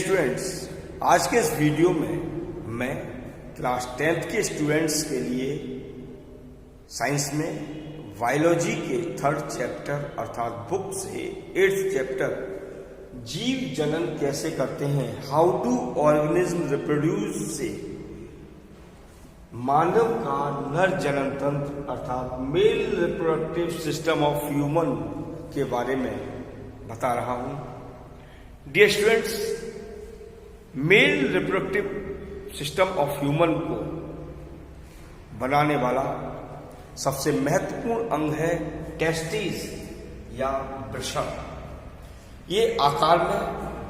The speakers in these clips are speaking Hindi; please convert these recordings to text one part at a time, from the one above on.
स्टूडेंट्स, आज के इस वीडियो में मैं क्लास 10th के स्टूडेंट्स के लिए साइंस में बायोलॉजी के 3rd चैप्टर अर्थात बुक से 8th चैप्टर जीव जनन कैसे करते हैं, हाउ डू ऑर्गेनिज्म रिप्रोड्यूस से मानव का नर जनन तंत्र अर्थात male reproductive system of human के बारे में बता रहा हूं। Dear students, male reproductive system of human को बनाने वाला सबसे महत्वपूर्ण अंग है टेस्टिस या वृषण। ये आकार में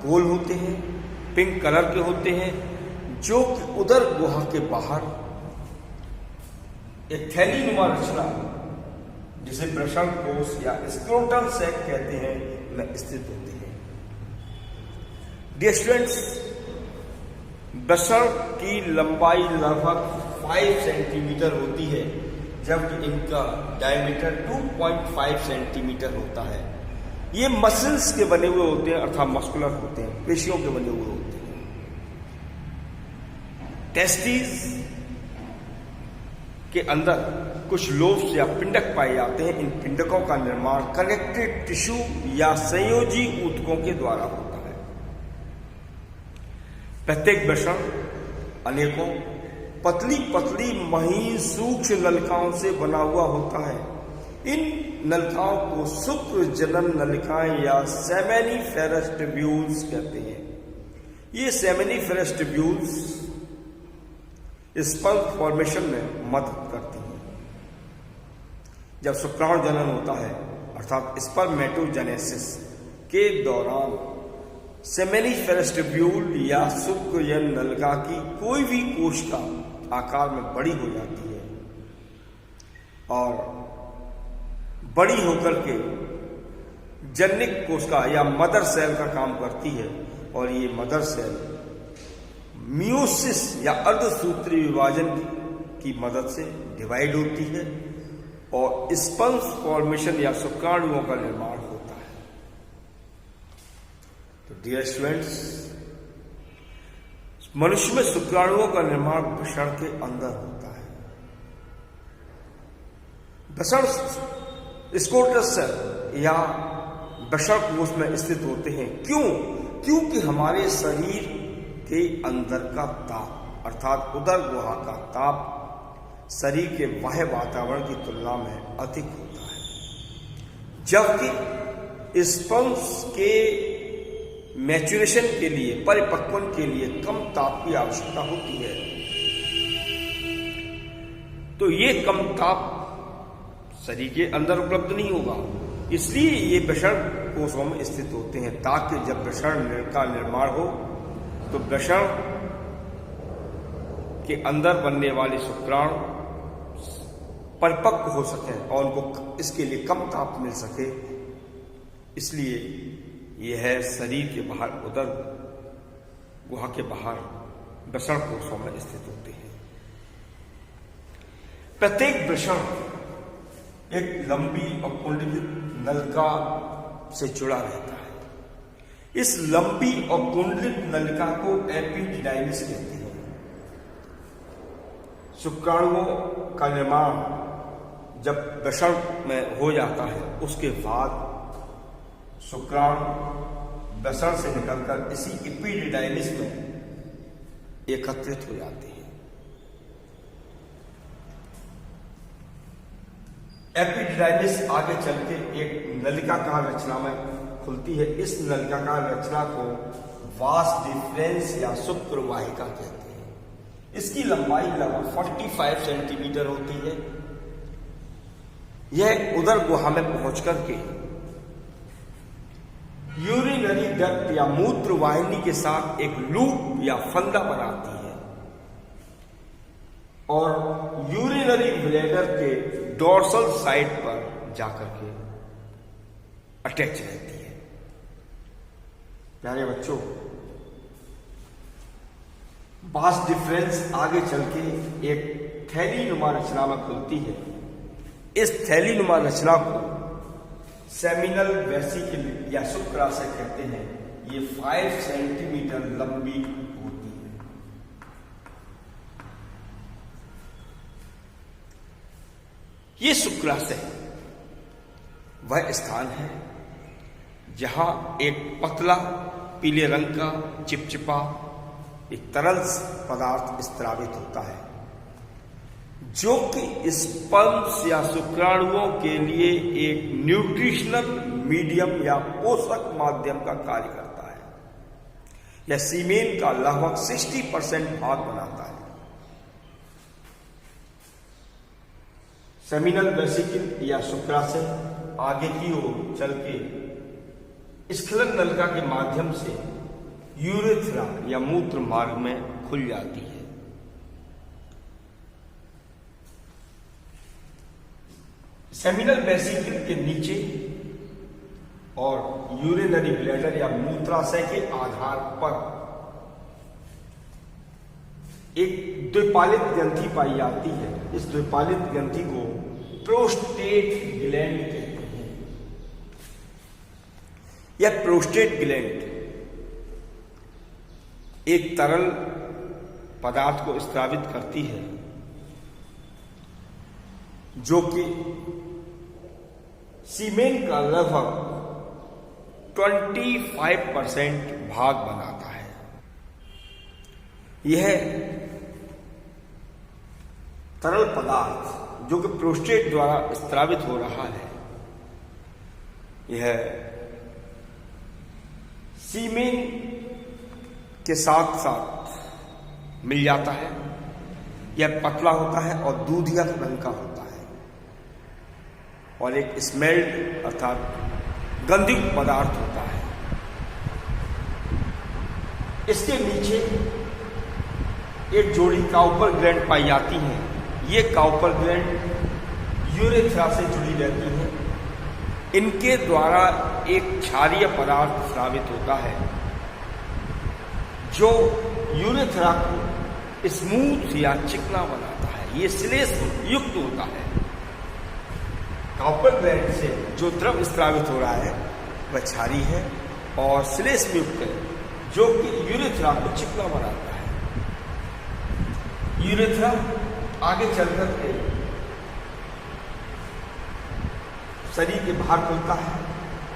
गोल होते हैं, पिंक कलर के होते हैं, जो कि उदर गुहा के बाहर एक थैलीनुमा रचना जिसे वृषण कोश या स्क्रोटल सैक कहते हैं में स्थित होते हैं। डियर स्टूडेंट्स, वृषण की लंबाई लगभग 5 सेंटीमीटर होती है, जबकि इनका डायमीटर 2.5 सेंटीमीटर होता है। ये मसल्स के बने हुए होते हैं अर्थात मस्कुलर होते हैं, पेशियों के बने हुए होते हैं। टेस्टिस के अंदर कुछ लोब्स या पिंडक पाए जाते हैं। इन पिंडकों का निर्माण कनेक्टेड टिश्यू या संयोजी ऊतकों के द्वारा होता है। प्रत्येक वृषण अनेकों पतली पतली महीन सूक्ष्म नलिकाओं से बना हुआ होता है। इन नलिकाओं को शुक्र जनन नलिकाएं या सेमेनिफेरस ट्यूब्यूल्स कहते हैं। ये सेमेनिफेरस ट्यूब्यूल्स स्पर्म फॉर्मेशन में मदद करती हैं। जब शुक्राणु जनन होता है अर्थात स्पर्मेटोजेनेसिस के दौरान सेमेनिफेरस ट्यूब्यूल या शुक्रजन नलिका की कोई भी कोशिका आकार में बड़ी हो जाती है और बड़ी होकर के जननिक कोशिका या मदर सेल का काम करती है, और ये मदर सेल मियोसिस या अर्धसूत्री विभाजन की मदद से डिवाइड होती है और स्पर्म फॉर्मेशन या शुक्राणुओं का निर्माण होता है। तो डियर स्टूडेंट्स, मनुष्य में शुक्राणुओं का निर्माण वृषण के अंदर होता है। वृषण स्क्रोटल सेल या वृषण कोश में स्थित होते हैं। क्यों? क्योंकि हमारे शरीर के अंदर का ताप अर्थात उदर गुहा का ताप शरीर के बाह्य वातावरण की तुलना में अधिक होता है, जबकि स्पर्म्स के मैच्योरेशन के लिए, परिपक्वन के लिए कम ताप की आवश्यकता होती है। तो ये कम ताप शरीर के अंदर उपलब्ध नहीं होगा, इसलिए ये वृषण कोशों में स्थित होते हैं, ताकि जब वृषण का निर्माण हो तो वृषण के अंदर बनने वाले शुक्राणु परिपक्व हो सके और उनको इसके लिए कम ताप मिल सके। इसलिए यह है शरीर के बाहर, उदर गुहा के बाहर वृषण कोशों में स्थित होते हैं। प्रत्येक वृषण एक लंबी और कुंडलित नलिका से जुड़ा रहता है। इस लंबी और कुंडलित नलिका को एपिडिडाइमिस कहते हैं। शुक्राणुओं का निर्माण जब वृषण में हो जाता है, उसके बाद शुक्राणु वृषण से निकलकर इसी एपिडिडाइमिस में एकत्रित हो जाते हैं। एपिडिडाइमिस आगे चल के एक नलिकाकार रचना में खुलती है। इस नलिकाकार रचना को वास डिफरेंस या शुक्र वाहिका कहते हैं। इसकी लंबाई लगभग 45 सेंटीमीटर होती है। यह उदर गुहा में पहुंच करके यूरिनरी डक्ट या मूत्र वाहिनी के साथ एक लूप या फंदा बनाती है और यूरिनरी ब्लैडर के डोर्सल साइड पर जाकर के अटैच रहती है। प्यारे बच्चों, वास डिफरेंस आगे चल के एक थैलीनुमा रचना में खुलती है। इस थैलीनुमा रचना को सेमिनल वेसिकल या शुक्राशय कहते हैं। ये 5 सेंटीमीटर लंबी होती है। ये शुक्राशय वह स्थान है जहां एक पतला पीले रंग का चिपचिपा एक तरल पदार्थ स्त्रावित होता है, जो कि स्पर्म्स या शुक्राणुओं के लिए एक न्यूट्रिशनल मीडियम या पोषक माध्यम का कार्य करता है। यह सीमेन का लगभग 60% भाग बनाता है। सेमिनल वेसिकल या शुक्राशय आगे की ओर चल के स्खलन नलिका के माध्यम से यूरेथ्रा या मूत्र मार्ग में खुल जाती है। सेमिनल वेसिकल के नीचे और यूरिनरी ब्लैडर या मूत्राशय के आधार पर एक द्विपालित ग्रंथि पाई जाती है। इस द्विपालित ग्रंथि को प्रोस्टेट ग्लैंड कहते हैं। यह प्रोस्टेट ग्लैंड एक तरल पदार्थ को स्रावित करती है, जो कि सीमेन का लगभग 25% भाग बनाता है। यह तरल पदार्थ जो कि प्रोस्टेट द्वारा स्रावित हो रहा है, यह सीमेन के साथ साथ मिल जाता है। यह पतला होता है और दूधिया रंग का होता है और एक स्मेल्ड अर्थात गंधित पदार्थ होता है। इसके नीचे एक जोड़ी काउपर ग्लैंड पाई जाती है। ये काउपर ग्लैंड यूरेथ्रा से जुड़ी रहती है। इनके द्वारा एक क्षारीय पदार्थ स्रावित होता है, जो यूरेथ्रा को स्मूथ या चिकना बनाता है। ये श्लेष युक्त होता है। काउपर ग्लैंड से जो द्रव स्रावित हो रहा है वह क्षारीय है और श्लेष युक्त है, जो कि यूरेथ्रा को चिकना बनाता है। यूरेथ्रा आगे चलकर के शरीर के बाहर खुलता है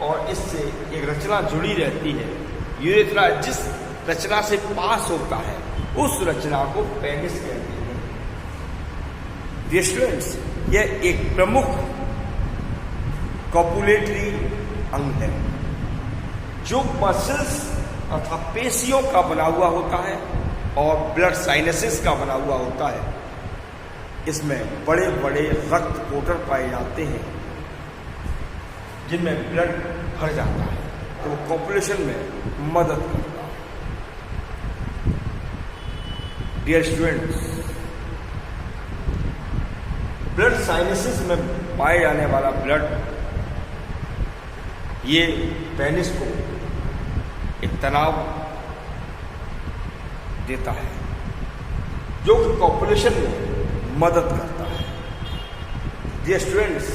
और इससे एक रचना जुड़ी रहती है। यूरेथ्रा जिस रचना से पास होता है उस रचना को पेनिस कहते हैं। डियर स्टूडेंट्स, यह एक प्रमुख कॉपुलेटरी अंग है जो मसल्स अथवा पेशियों का बना हुआ होता है और ब्लड साइनसेस का बना हुआ होता है। इसमें बड़े बड़े रक्त कोटर पाए जाते हैं जिनमें ब्लड भर जाता है, तो वो कॉपुलेशन में मदद करता है। डियर स्टूडेंट्स, ब्लड साइनसेस में पाए जाने वाला ब्लड ये पेनिस को एक तनाव देता है, जो कि कॉपुलेशन में मदद करता है। डियर स्टूडेंट्स,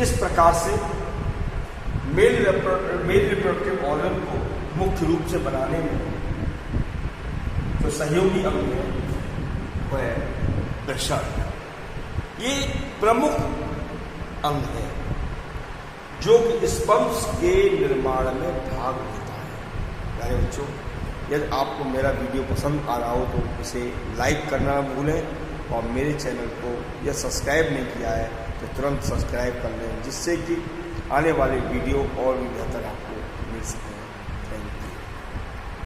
इस प्रकार से मेल रिप्रोडक्टिव ऑर्गन को मुख्य रूप से बनाने में जो सहयोगी अंग है वह है वृषण। ये प्रमुख अंग है जो कि स्पर्म्स के निर्माण में भाग लेता है। प्यारे बच्चों, यदि आपको मेरा वीडियो पसंद आ रहा हो तो इसे लाइक करना न भूलें और मेरे चैनल को यह सब्सक्राइब नहीं किया है तो तुरंत सब्सक्राइब कर लें, जिससे कि आने वाले वीडियो और भी बेहतर आपको मिल सकें।